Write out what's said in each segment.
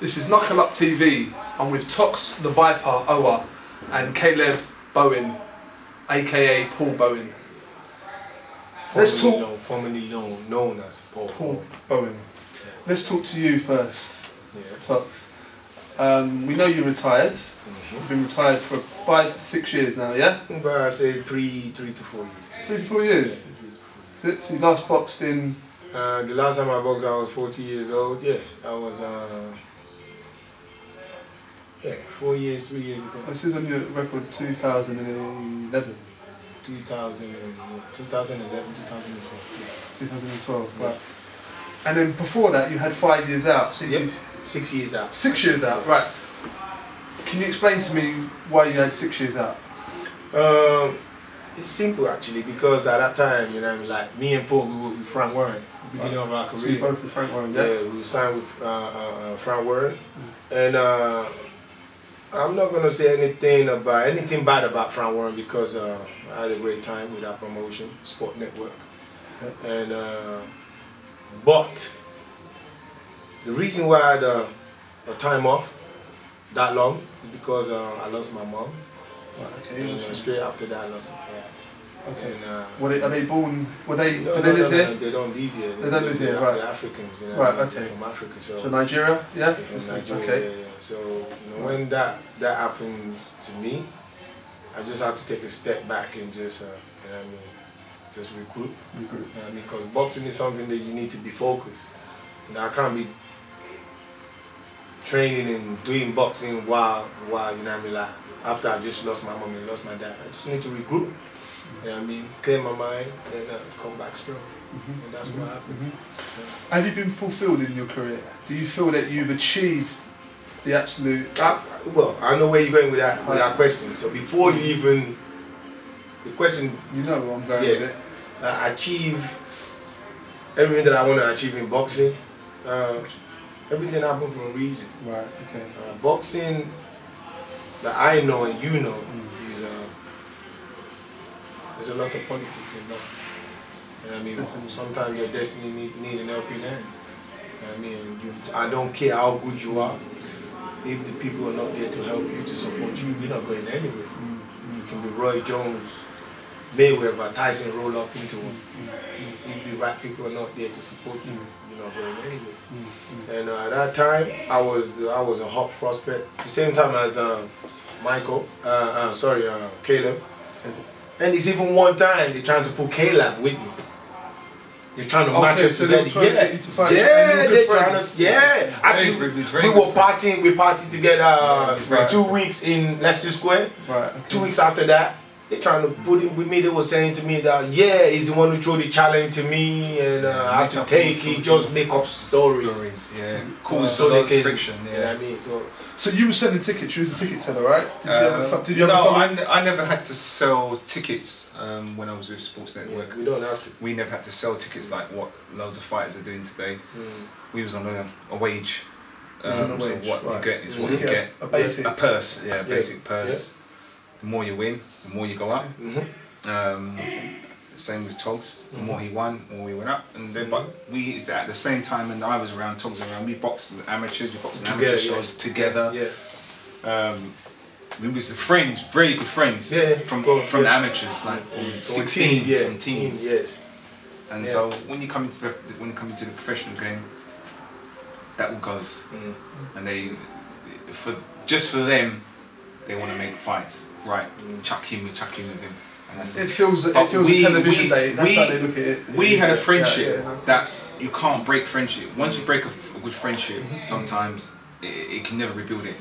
This is Knuckle-up TV. I'm with Toks the Viper Owoh and Caleb Bowen, aka Paul Bowen. Let's talk. Formerly known as Paul Bowen. Yeah. Let's talk to you first, Yeah. Toks. We know you retired. You've been retired for 5 to 6 years now, yeah? But I say three to 4 years. 3 to 4 years? Yeah. So you last boxed in? The last time I boxed, I was 40 years old. Yeah, I was. 4 years, 3 years ago. This is on your record 2011. 2011, 2012. Yeah. 2012, Yeah. right. And then before that, you had 5 years out. So yep. 6 years out. 6 years out, right. Can you explain to me why you had 6 years out? It's simple actually, because at that time, you know, like me and Paul, we were with Frank Warren, beginning of our career. So you both with Frank Warren, yeah? Yeah, we signed with Frank Warren, and I'm not gonna say anything bad about Frank Warren, because I had a great time with our promotion, Sport Network, and but the reason why I had a time off that long is because I lost my mom. Right, okay. And straight after that, I lost my dad. Okay. And, are they born? Were they? No, do they live here? No, they don't live here. They don't live here, right? They're Africans, you know. Right. Okay. They're from Africa, so Nigeria, yeah. They're from Nigeria, okay. yeah. So you know, when that happens to me, I just have to take a step back and just, you know what I mean, just regroup. You know what I mean, because boxing is something that you need to be focused. You know, I can't be training and doing boxing while you know what I mean, like after I just lost my mom and lost my dad. I just need to regroup. You know what I mean, clear my mind and come back strong. And that's what happened. Yeah. Have you been fulfilled in your career? Do you feel that you've achieved the absolute? Well, I know where you're going with that question. So before you even the question, you know where I'm going with it. Achieve everything that I want to achieve in boxing. Everything happened for a reason. Right. Okay. Boxing that I know and you know is there's a lot of politics in boxing. You know what I mean? Definitely. Sometimes your destiny need an helping hand. You know what I mean? I don't care how good you are. If the people are not there to help you, to support you, you're not going anywhere. You can be Roy Jones, Mayweather, Tyson roll up into one. If the right people are not there to support you, you're not going anywhere. And at that time, I was a hot prospect. The same time as Caleb. And it's even one time they're trying to put Caleb with me. They're trying to match us together. They're trying to. Yeah, actually, we were partying. We partied together for 2 weeks in Leicester Square. Right. Okay. 2 weeks after that, they're trying to put him with me. They were saying to me that he's the one who threw the challenge to me, and I have to take it. Just make up stories. Yeah, cause so they can friction. Yeah, you know what I mean. So you were selling tickets. You was a ticket seller, right? Did you no, have I never had to sell tickets when I was with Sports Network. Yeah, we don't have to. We never had to sell tickets like what loads of fighters are doing today. We was on a wage. So what you get is what you get. A basic. A purse, yeah, a basic purse. Yeah. The more you win, the more you go up. Same with Toks. The more he won, the more we went up. And then, but we at the same time, and I was around, Toks was around. We boxed with amateurs. We boxed in amateur shows together. We was the friends, very good friends from the amateurs, like from 16, from teens. And so when you come into the professional game, that all goes. And they, just for them, they want to make fights. Right, chuck him with him. And that's it feels a television day. That's how they look at it. We had a friendship that you can't break friendship. Once you break a good friendship, sometimes it can never rebuild it.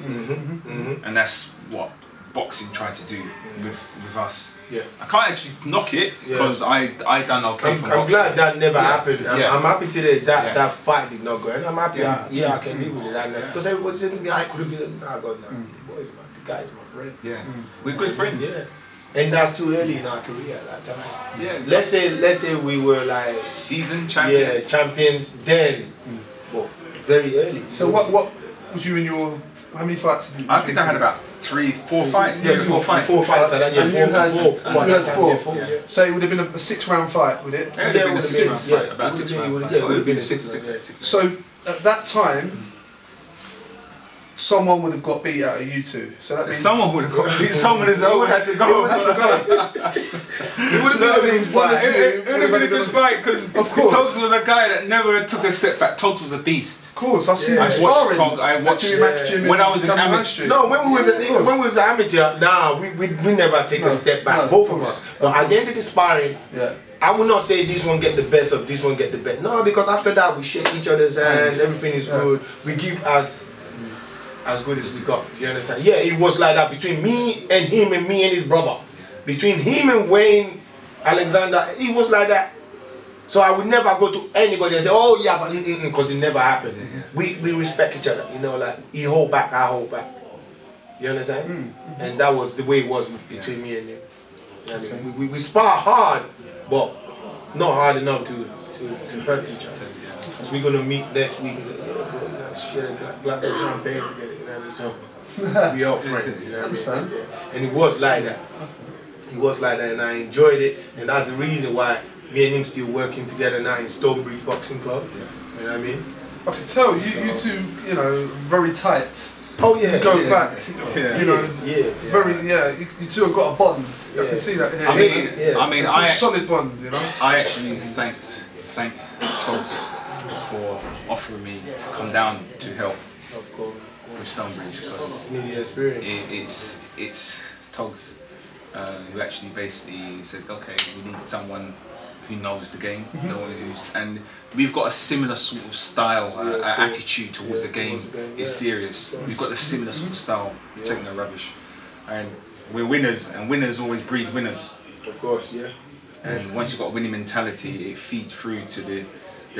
And that's what boxing tried to do with us. I can't actually knock it because I done okay from boxing. I'm glad that never happened. I'm happy today that fight did not go, and I'm happy. I can live with it. Because everybody said to me, I could have been. Nah, God, no. Boys, man, the guy's my friend. We're good friends. And that's too early in our career at that time. Let's say we were like seasoned champions. Champions then. Well, very early. So what was you in your? How many fights have you? I think I had about 3, 4 fights. 4 fights. 4 fights, and then you had 4. So it would have been a 6-round fight, would it? It would have been a 6-round fight. About 6 round fight. It would have been a 6 or 6. So at that time, someone would have got beat out of you two. So that means someone would have got beat. Someone would have to go. It would have been a good fight because Toks was a guy that never took a step back. Toks was a beast. Of course, I've seen I watched Toks. I watched when I was an amateur. No, when we was amateur, nah, we never take a step back. Both of us. But at the end of the sparring, I would not say this one get the best of this one get the best. No, because after that we shake each other's hands. Everything is good. We give as good as we got. You understand? Yeah, it was like that between me and him and me and his brother. Between him and Wayne Alexander, it was like that. So I would never go to anybody and say, oh yeah, but because it never happened. We respect each other, you know, like he hold back, I hold back. You understand? And that was the way it was between me and him. I mean, we spar hard, but not hard enough to hurt each other. So we're gonna meet next week and say, yeah, bro, you know, share a glass of champagne together, you know what I mean? So we all friends, you know what I mean? And it was like that. It was like that, and I enjoyed it, and that's the reason why me and him still working together now in Stonebridge Boxing Club. You know what I mean? I can tell you two, you know, very tight. Oh yeah. You go back, you know, very you two have got a bond. I can see that here. I mean, a solid bond, you know. I actually thank Toks for offering me to come down to help with Stonebridge because it's Toks who actually basically said, okay, we need someone who knows the game, and we've got a similar sort of style, attitude towards the game. It's serious. We've got a similar sort of style, taking the rubbish, and we're winners, and winners always breed winners. Of course, yeah. And once you've got a winning mentality, it feeds through to the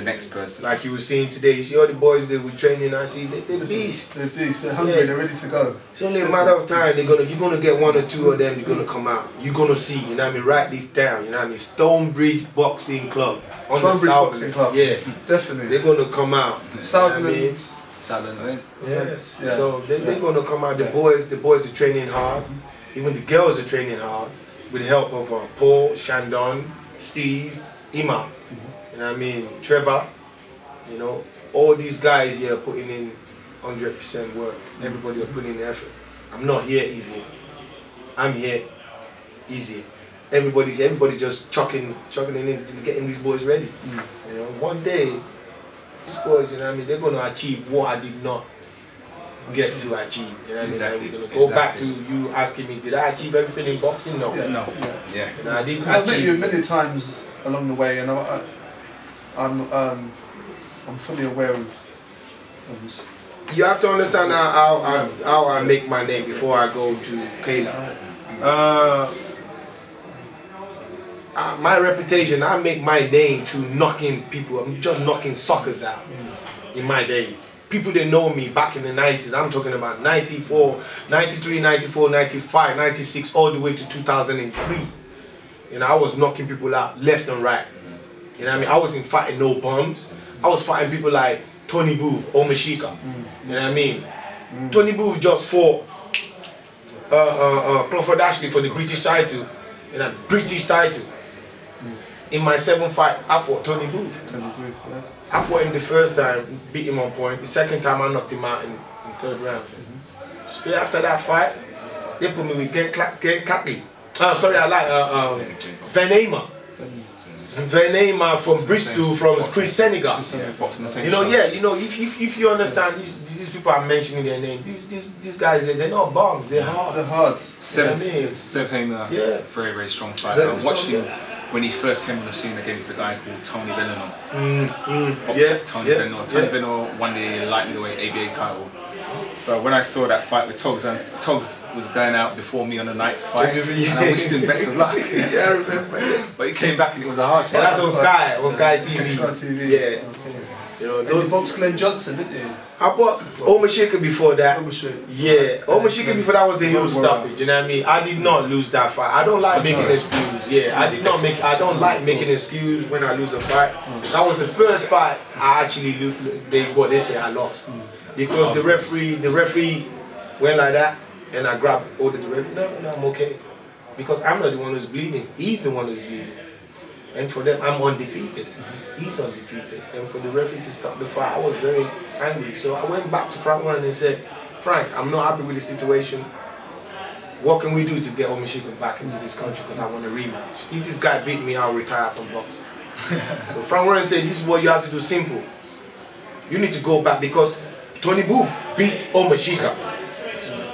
next person. Like you were saying today, you see all the boys that we training, I see they're beasts. They're beasts, they're hungry, they're ready to go. It's only a matter of time. You're gonna get one or two of them, you're gonna come out. You're gonna see, you know what I mean? Write this down, you know what I mean? Stonebridge Boxing Club. On Stonebridge the Boxing Club. Yeah. Definitely. They're gonna come out. Southland. Yes. Yeah. So they're gonna come out. The boys are training hard. Even the girls are training hard. With the help of Paul, Shandon, Steve, Ima. You know what I mean? Trevor. You know, all these guys here are putting in 100% work. Everybody are putting in effort. I'm not here easy. I'm here easy. Everybody just chucking in, getting these boys ready. You know, one day, these boys, you know what I mean, they're gonna achieve what I did not get to achieve. You know what I mean? Like we're gonna go back to you asking me, did I achieve everything in boxing? No. Yeah. No. Yeah. You know, I didn't. I've met you many times along the way, and I'm fully aware of this. You have to understand how I make my name before I go to Kayla. My reputation, I make my name through knocking people. I'm just knocking suckers out in my days. People that know me back in the 90s, I'm talking about 94, 93, 94, 95, 96, all the way to 2003. You know, I was knocking people out left and right. You know what I mean? I wasn't fighting no bums. I was fighting people like Tony Booth, Omashika. You know what I mean? Tony Booth just fought Crawford Ashley for the British title. You know, British title. In my 7th fight, I fought Tony Booth. I fought him the first time, beat him on point. The second time, I knocked him out in 3rd round. Straight after that fight, they put me with Ken Catley. Sorry, I like Sven Hamer. Sven Hamer from Bristol, from Chris Senegal. You know, you know, if you understand, these people are mentioning their name. These guys, they're not bombs. They're hard. They're hard. Sven Hamer, very, very strong fighter. I watched him when he first came on the scene against a guy called Tony Veneno. Tony Veneno won the light middleweight ABA title. So when I saw that fight with Toks, and Toks was going out before me on the night to fight, and I wished him best of luck. Yeah, I remember. But he came back and it was a hard fight. Yeah, that's on Sky TV. Yeah. You know, you boxed Glenn Johnson, didn't you? I boxed Omashika before that. Yeah, Omashika before that was a heel stoppage. You know what I mean? I did not lose that fight. I don't like making excuses. Yeah, I don't like making excuses when I lose a fight. That was the first fight I actually lose. They say I lost because the referee went like that, and I grabbed ordered the referee. No, I'm okay, because I'm not the one who's bleeding. He's the one who's bleeding. And for them, I'm undefeated. He's undefeated. And for the referee to stop the fight, I was very angry. So I went back to front one and said, Frank, I'm not happy with the situation. What can we do to get Omashika back into this country? Because I want a rematch. If this guy beat me, I'll retire from boxing. So Frank Warren said, this is what you have to do, simple. You need to go back because Tony Booth beat Omashika.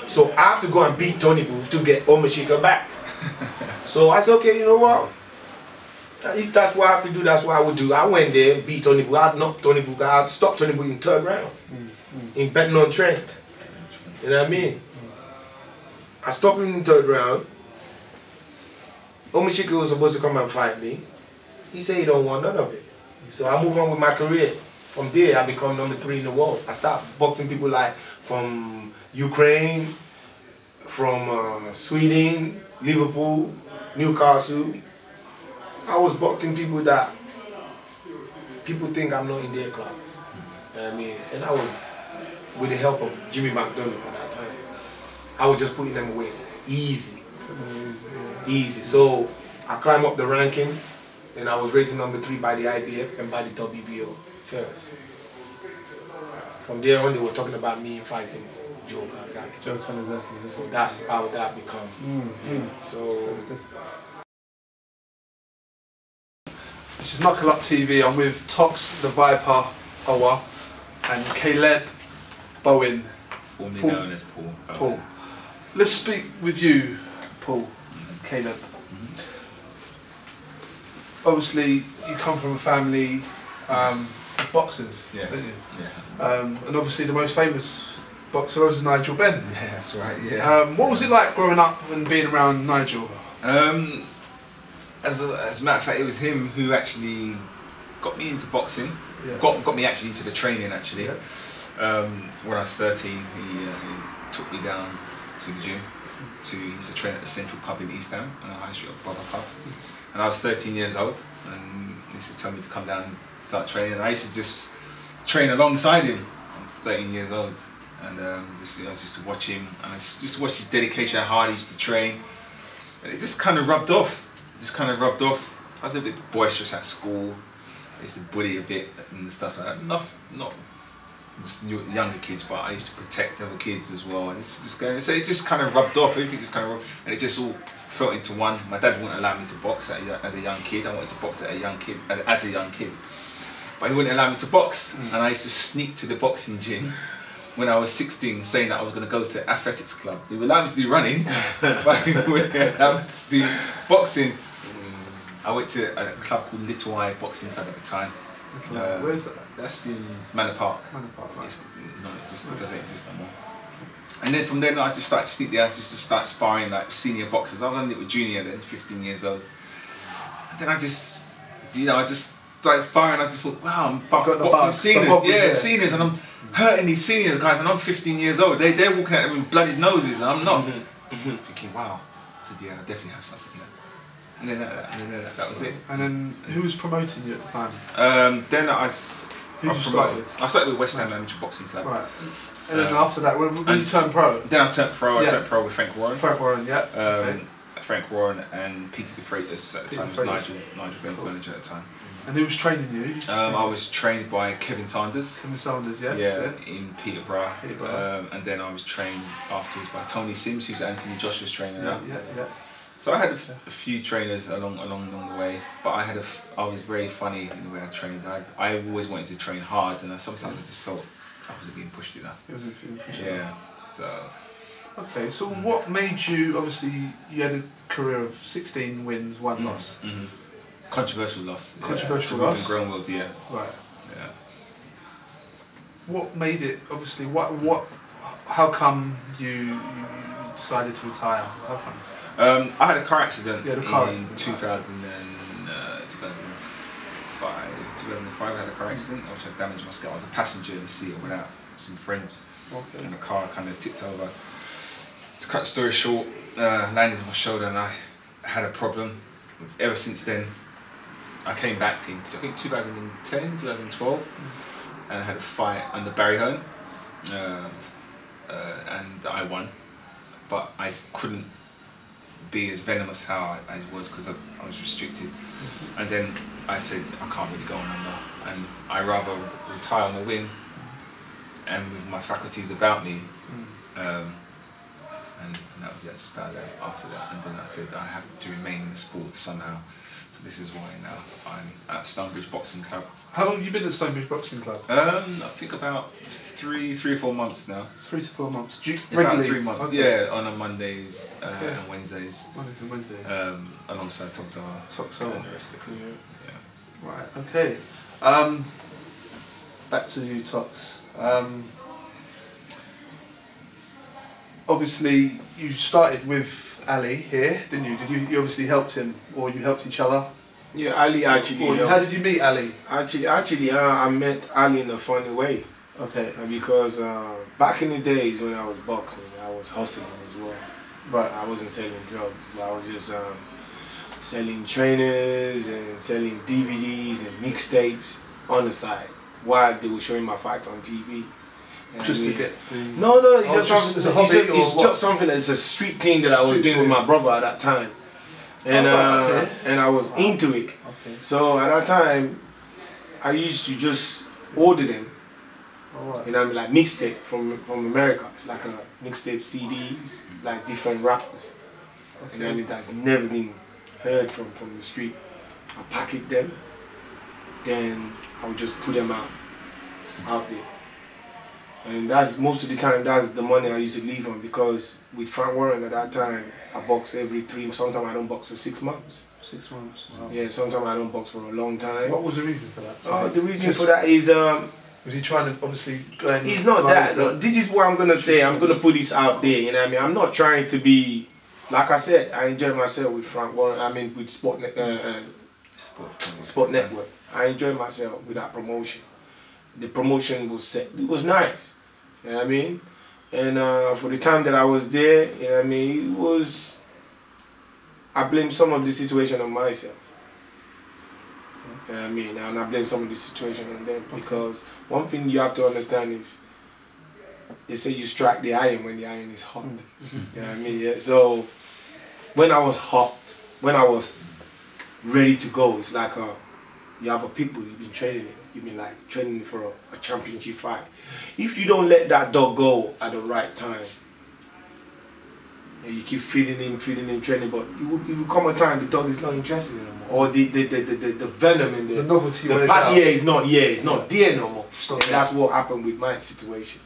So I have to go and beat Tony Booth to get Omashika back. So I said, okay, you know what? If that's what I have to do, that's what I would do. I went there and beat Tony Booth. I'd knock Tony Booth. I'd stop Tony Booth in 3rd round. In Betting-on-Trent. You know what I mean? I stopped him in the 3rd round. Omashika was supposed to come and fight me. He said he don't want none of it. So I move on with my career. From there, I become number 3 in the world. I start boxing people like from Ukraine, from Sweden, Liverpool, Newcastle. I was boxing people that people think I'm not in their class. You know what I mean? And I was with the help of Jimmy McDonough at that time. I was just putting them away. Easy. Easy. So I climbed up the ranking and I was rated number 3 by the IBF and by the WBO first. From there on, they were talking about me fighting Joe Kazaki. So that's how that become. So this is Knuckle-up TV. I'm with Toks the Viper Owoh and Caleb Bowen. Formerly known as Paul. Let's speak with you, Paul and Caleb. Obviously, you come from a family of boxers, don't you? Yeah. And obviously the most famous boxer was Nigel Benn. Yeah, that's right, yeah. What was it like growing up and being around Nigel? As a matter of fact, it was him who actually got me into boxing. Yeah. Got me actually into the training actually. Yeah. When I was 13, he took me down to the gym. He used to train at the Central Pub in East Ham, on the High Street of Brother Pub. And I was 13 years old, and he used to tell me to come down and start training. And I used to just train alongside him. I was 13 years old, and I was just to watch him, and I just watched his dedication, how hard he used to train. And it just kind of rubbed off. I was a bit boisterous at school. I used to bully a bit and stuff like that. Not just younger kids, but I used to protect other kids as well. So it just kind of rubbed off. Everything just kind of rubbed, and it just all felt into one. My dad wouldn't allow me to box as a young kid. I wanted to box as a young kid, but he wouldn't allow me to box. And I used to sneak to the boxing gym when I was 16, saying that I was going to go to athletics club. They would allow me to do running, but they wouldn't allow me to do boxing. I went to a club called Little Eye Boxing Club at the time. Where is that? That's in Manor Park. Manor Park, right. It's non-existent, it doesn't exist no more. And then from then I just started to sneak there, just to start sparring like senior boxers. I was a little junior then, 15 years old. And then I just started sparring. I just thought, wow, I'm boxing seniors, seniors, and I'm hurting these seniors guys, and I'm 15 years old. They're walking at them with bloodied noses, and I'm not. Thinking, wow. I said, yeah, I definitely have something there. And then that was it. And then who was promoting you at the time? Then I started with West Ham Amateur Boxing Club. Right. And then after that, when you turned pro? Then I turned pro. I turned pro with Frank Warren. Frank Warren, yeah. Okay. Frank Warren and Peter De Freitas at the time. Was Nigel Benn's manager at the time. And who was training you? I was trained by Kevin Sanders. Kevin Sanders, yes. Yeah, in Peterborough. And then I was trained afterwards by Tony Sims, who's Anthony Joshua's trainer now. Yeah. So I had a few trainers along the way, but I was very funny in the way I trained. I always wanted to train hard, and sometimes I just felt I wasn't being pushed enough. It wasn't being pushed enough. Yeah. So. Okay, so what made you? Obviously, you had a career of 16 wins, 1 loss. Controversial loss. Controversial loss. In Groenwald, yeah. Right. Yeah. What made it? Obviously, how come you decided to retire? How come? I had a car accident in 2005. I had a car accident which I damaged my skull. I was a passenger in the seat without some friends. Okay. And the car kind of tipped over. To cut the story short, landed on my shoulder, and I had a problem. Ever since then, I came back in, I think 2010, 2012, and I had a fight under Barry Hearn, and I won, but I couldn't be as venomous how I was because I was restricted. And then I said, I can't really go on no more, and I rather retire on a win and with my faculties about me. And that was just about it after that. And then I said I have to remain in the sport somehow. So this is why now I'm at Stonebridge Boxing Club. How long have you been at Stonebridge Boxing Club? I think about three or 4 months now. 3 to 4 months. Do you regularly? About 3 months. Okay. Yeah, on Mondays and Wednesdays. Mondays and Wednesdays. Alongside Toks Owoh. Toks Owoh. And the rest of the crew. Yeah. Right. Okay. Back to you, Toks. Obviously, you started with Ali here, didn't you? You obviously helped him, or you helped each other? Yeah, Ali actually helped. How did you meet Ali? Actually, I met Ali in a funny way. Okay. Because back in the days when I was boxing, I was hustling as well. Right. I wasn't selling drugs, but I was just selling trainers and selling DVDs and mixtapes on the side while they were showing my fight on TV. Just to get no, it's just something that's a street thing that I was doing with my brother at that time, and and I was into it. Okay. So at that time, I used to just order them. You know, like mixtape from America. It's like a mixtape CDs, like different rappers. Okay. You know, and that's never been heard from the street. I packet them, then I would just put them out there. And that's most of the time, that's the money I used to leave on, because with Frank Warren at that time, I box every 3, sometimes I don't box for 6 months. 6 months, wow. Yeah, sometimes I don't box for a long time. What was the reason for that? The reason for that is... was he trying to obviously go and... It's not that, no. This is what I'm going to say, I'm going to put this out there, you know what I mean? I'm not trying to be... Like I said, I enjoy myself with Frank Warren, I mean with Sport Network. I enjoy myself with that promotion. The promotion was set, it was nice, you know what I mean? And for the time that I was there, you know what I mean, it was, I blame some of the situation on myself. You know what I mean? And I blame some of the situation on them, because one thing you have to understand is, they say you strike the iron when the iron is hot. You know what I mean? Yeah. So, when I was hot, when I was ready to go, it's like you have a pit bull, you've been training it. You've been like training for a championship fight. If you don't let that dog go at the right time, and you keep feeding him, training, but it will come a time the dog is not interested anymore, or the venom and the novelty, it's not there no more. And that's what happened with my situation.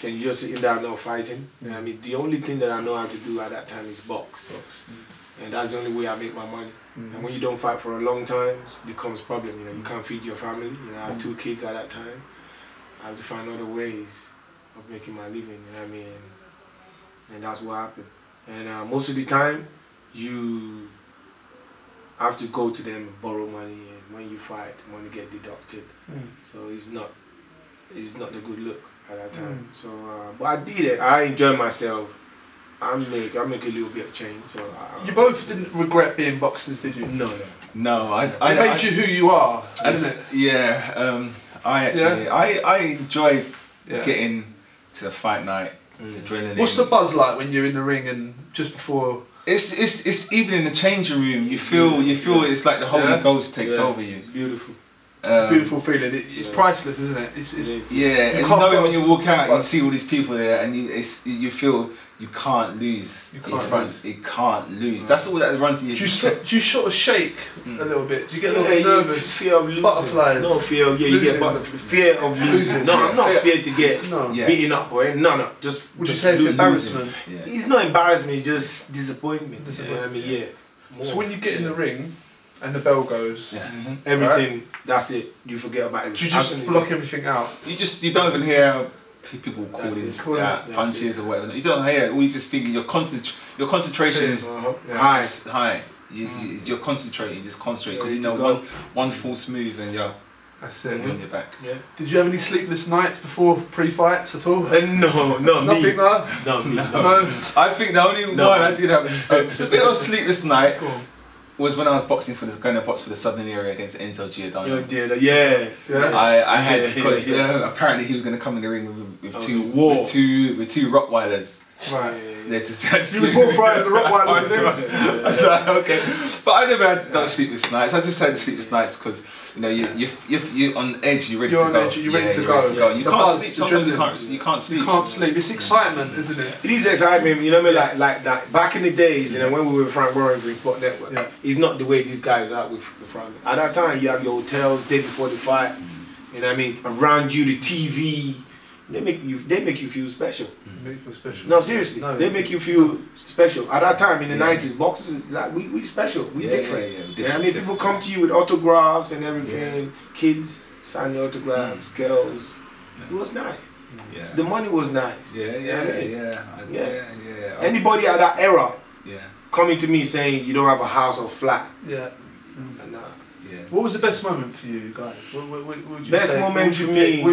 And you're just sitting there not fighting. You know what I mean? The only thing that I know how to do at that time is box. And that's the only way I make my money. And when you don't fight for a long time, it becomes a problem. You know, you can't feed your family. You know, I had 2 kids at that time. I have to find other ways of making my living. You know what I mean? And that's what happened. And most of the time, you have to go to them and borrow money. And when you fight, money get deducted. So it's not a good look at that time. So, but I did it. I enjoyed myself. I make a little bit of change. So you both didn't regret being boxers, did you? No. It made you who you are, isn't it? Yeah. I enjoy getting to the fight night, the adrenaline. What's the buzz like when you're in the ring and just before? It's even in the changing room. You feel it's like the Holy Ghost takes over you. It's beautiful. Beautiful feeling. It's priceless, isn't it? It's and you know when you walk out, you see all these people there, and you feel you can't lose. You can't lose. That's all that runs in your head. Do you sort of shake a little bit? Do you get a little bit nervous? Fear of losing. Butterflies. No fear of you get fear of losing. No, I'm not feared to get beaten up, boy. No. Just would you say it's embarrassment? It's not embarrassment. It's just disappointment. You know what I mean? So when you get in the ring and the bell goes, everything. That's it. You forget about it. Do you just block everything out? You don't even hear people calling punches or whatever. You don't hear it. You just think your concentration is high. You're concentrating. You just concentrate because you know one false move and you're on your back. Yeah. Did you have any sleepless nights before pre-fights at all? No, nothing. No. I think the only one I did have a bit of a sleepless night. Was when I was going to box for the Southern area against Enzo Giordano. I had because apparently he was going to come in the ring with two Rottweilers. Right. there to see. You was more frightened than the Rottweilers, I was like, okay, but I never had no sleepless nights. I just had sleepless nights because you know you're on edge. You're ready to go. You're ready to go. You can't sleep. Sometimes you can't sleep. You can't sleep. It's excitement, isn't it? It is excitement. You know what I mean? Like that. Back in the days, you know, when we were with Frank Warren's in Sport Network, it's not the way these guys are with Frank. At that time, you have your hotels day before the fight. You know what I mean? Around you, the TV. They make you feel special. Make you feel special. No, seriously, they make you feel special. At that time in the 90s, boxers like we different. Different. You know what I mean? People come to you with autographs and everything. Kids sign your autographs. Girls. It was nice. Yeah. The money was nice. Yeah. Anybody at that era, coming to me saying you don't have a house or flat. Yeah. And, what was the best moment for you guys? What would you best say? moment for me.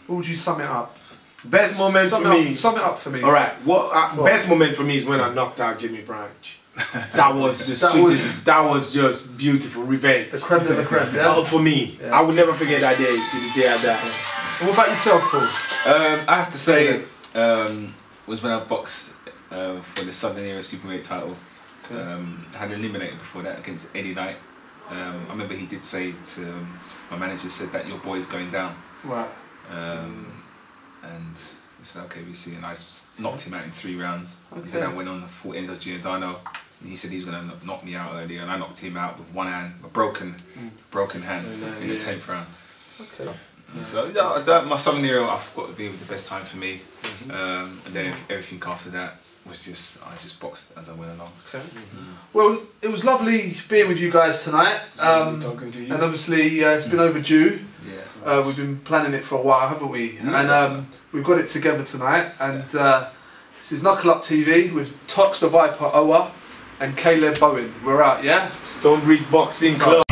What would you sum it up? Best moment for me. Sum it up for me. All right. Best moment for me is when I knocked out Jimmy Branch. That was the sweetest. That was just beautiful. Revenge. The creme de la creme. Yeah. For me, I will never forget that day to the day I died. What about yourself, Paul? I have to say, was when I boxed for the Southern Era Supermidleweight title. I had eliminated before that against Eddie Knight. I remember he did say to my manager, said that your boy's going down. Right. And he said, okay, we see. And I knocked him out in 3 rounds. Okay. And then I went on and fought Enzo Giordano. And he said he was going to knock me out earlier, and I knocked him out with one hand, a broken hand in the 10th round. Okay. So my Southern Era, I've got to be with the best time for me. And then everything after that was I just boxed as I went along. Okay. Well, it was lovely being with you guys tonight. Talking to you. And obviously it's been overdue. Yeah. We've been planning it for a while, haven't we? And we've got it together tonight. And this is Knuckle-up TV with Toks Owoh and Caleb Bowen. We're out, yeah? Stonebridge Boxing Club.